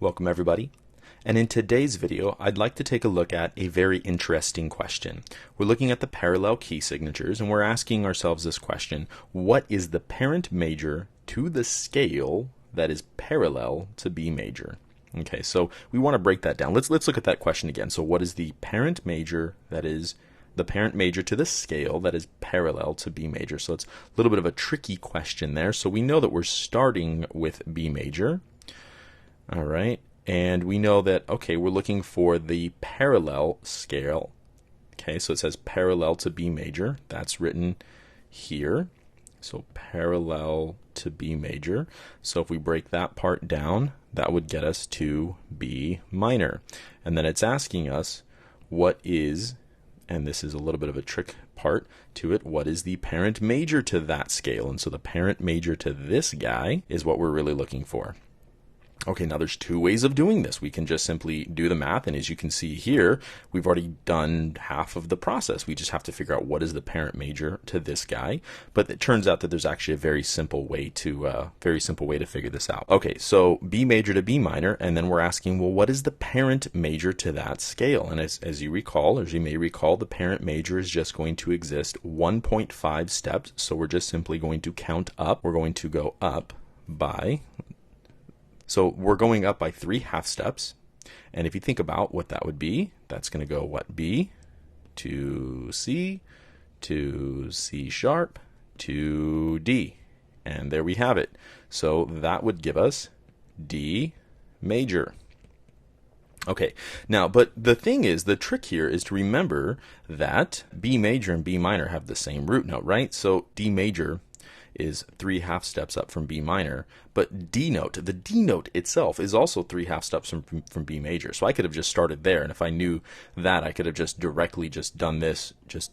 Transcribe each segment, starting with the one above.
Welcome everybody. And in today's video, I'd like to take a look at a very interesting question. We're looking at the parallel key signatures and we're asking ourselves this question: what is the parent major to the scale that is parallel to B major? Okay, so we want to break that down. Let's look at that question again. So what is the parent major that is the parent major to the scale that is parallel to B major? So it's a little bit of a tricky question there. So we know that we're starting with B major. All right. And we know that, okay, we're looking for the parallel scale. Okay, so it says parallel to B major. That's written here. So parallel to B major. So if we break that part down, that would get us to B minor. And then it's asking us what is, and this is a little bit of a trick part to it, what is the parent major to that scale? And so the parent major to this guy is what we're really looking for. Okay, now there's two ways of doing this. We can just simply do the math, and as you can see here, we've already done half of the process. We just have to figure out what is the parent major to this guy. But it turns out that there's actually a very simple way to figure this out. Okay, so B major to B minor, and then we're asking, well, what is the parent major to that scale? And as you recall, as you may recall, the parent major is just going to exist 1.5 steps. So we're just simply going to count up. We're going to go up by. So we're going up by 3 half steps, and if you think about what that would be, that's going to go what? B to C sharp to D, and there we have it. So that would give us D major. Okay, now, but the thing is, the trick here is to remember that B major and B minor have the same root note, right? So D major is 3 half steps up from B minor, but D note, the D note itself is also 3 half steps from B major. So I could have just started there, and if I knew that, I could have just directly just done this, just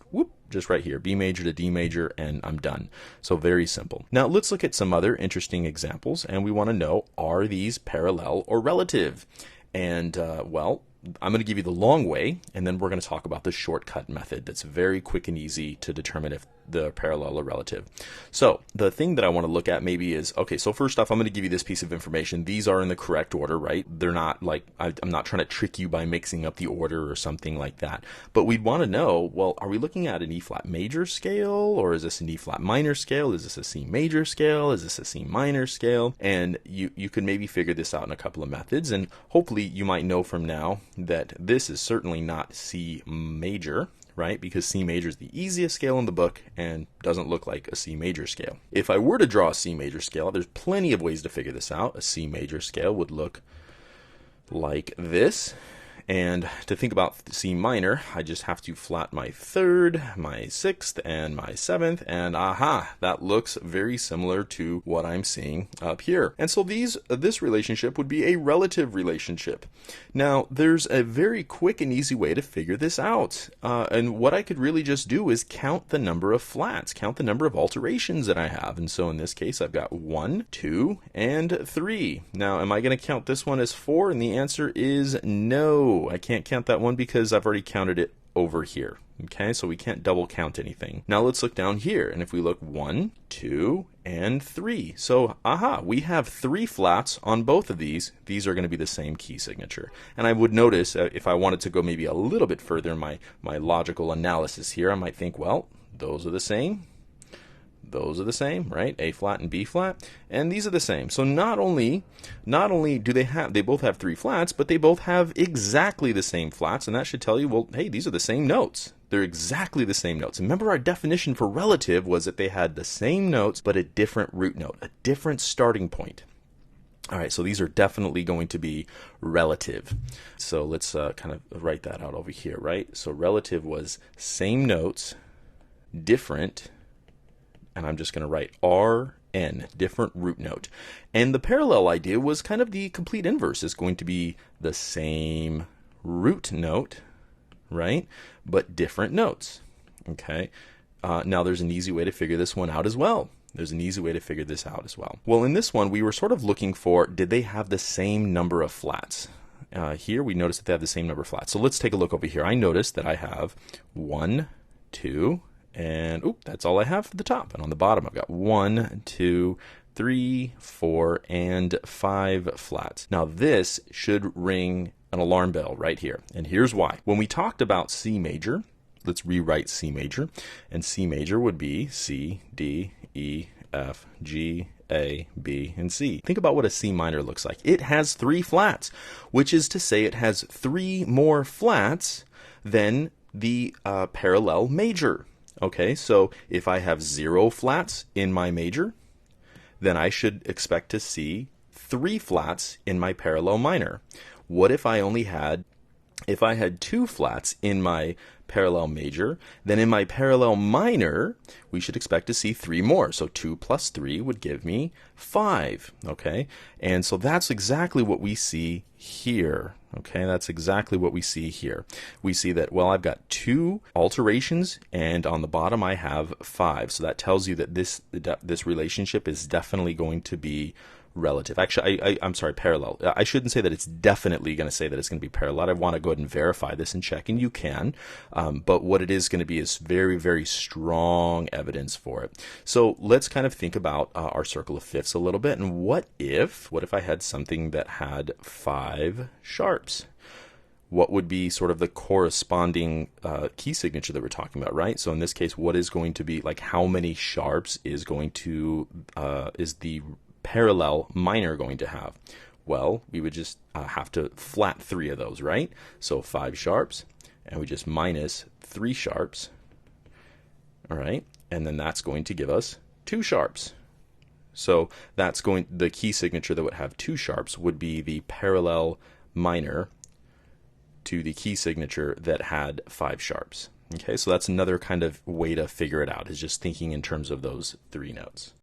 right here, B major to D major, and I'm done. So very simple. Now let's look at some other interesting examples, and we want to know, are these parallel or relative? And well, I'm going to give you the long way, and then we're going to talk about the shortcut method that's very quick and easy to determine if the parallel or relative. So the thing that I want to look at maybe is, okay, so first off, I'm going to give you this piece of information. These are in the correct order, right? They're not like, I'm not trying to trick you by mixing up the order or something like that. But we'd want to know, well, are we looking at an E flat major scale, or is this an E flat minor scale? Is this a C major scale? Is this a C minor scale? And you could maybe figure this out in a couple of methods, and hopefully you might know from now that this is certainly not C major, right? Because C major is the easiest scale in the book and doesn't look like a C major scale. If I were to draw a C major scale, there's plenty of ways to figure this out. A C major scale would look like this. And to think about C minor, I just have to flat my 3rd, my 6th, and my 7th, and aha, that looks very similar to what I'm seeing up here. And so this relationship would be a relative relationship. Now, there's a very quick and easy way to figure this out. And what I could really just do is count the number of flats, count the number of alterations that I have. And so in this case, I've got 1, 2, and 3. Now, am I going to count this one as 4? And the answer is no. I can't count that one because I've already counted it over here. Okay, so we can't double count anything. Now let's look down here, and if we look 1, 2, and 3. So, aha, we have 3 flats on both of these. These are going to be the same key signature. And I would notice if I wanted to go maybe a little bit further in my logical analysis here, I might think, well, those are the same. Those are the same, right? A flat and B flat, and these are the same. So not only do they both have 3 flats, but they both have exactly the same flats, and that should tell you, well, hey, these are the same notes. They're exactly the same notes. And remember, our definition for relative was that they had the same notes, but a different root note, a different starting point. All right, so these are definitely going to be relative. So let's kind of write that out over here, right? So relative was same notes, different, and I'm just going to write RN, different root note. And the parallel idea was kind of the complete inverse. It's going to be the same root note, right, but different notes. Okay, now there's an easy way to figure this one out as well. Well, in this one, we were sort of looking for, did they have the same number of flats? Here, we notice that they have the same number of flats. So let's take a look over here. I noticed that I have 1, 2, and that's all I have for the top. And on the bottom, I've got 1, 2, 3, 4, and 5 flats. Now this should ring an alarm bell right here, and here's why. When we talked about C major, let's rewrite C major, and C major would be C, D, E, F, G, A, B, and C. Think about what a C minor looks like. It has 3 flats, which is to say it has 3 more flats than the parallel major. Okay, so if I have 0 flats in my major, then I should expect to see 3 flats in my parallel minor. What if I had 2 flats in my parallel major? Then in my parallel minor, we should expect to see 3 more. So 2 plus 3 would give me 5. Okay, and so that's exactly what we see here. Okay, that's exactly what we see here. We see that, well, I've got 2 alterations, and on the bottom I have 5. So that tells you that this relationship is definitely going to be relative. Actually, I'm sorry, parallel. I shouldn't say that it's definitely going to say that it's going to be parallel. I want to go ahead and verify this and check, and you can. But what it is going to be is very, very strong evidence for it. So let's kind of think about our circle of fifths a little bit. And what if I had something that had 5 sharps? What would be sort of the corresponding key signature that we're talking about, right? So in this case, what is going to be, like, how many sharps is going to is the parallel minor going to have? Well, we would just have to flat 3 of those, right? So 5 sharps, and we just minus 3 sharps. All right, and then that's going to give us 2 sharps. So the key signature that would have 2 sharps would be the parallel minor to the key signature that had 5 sharps. Okay, so that's another kind of way to figure it out, is just thinking in terms of those 3 notes.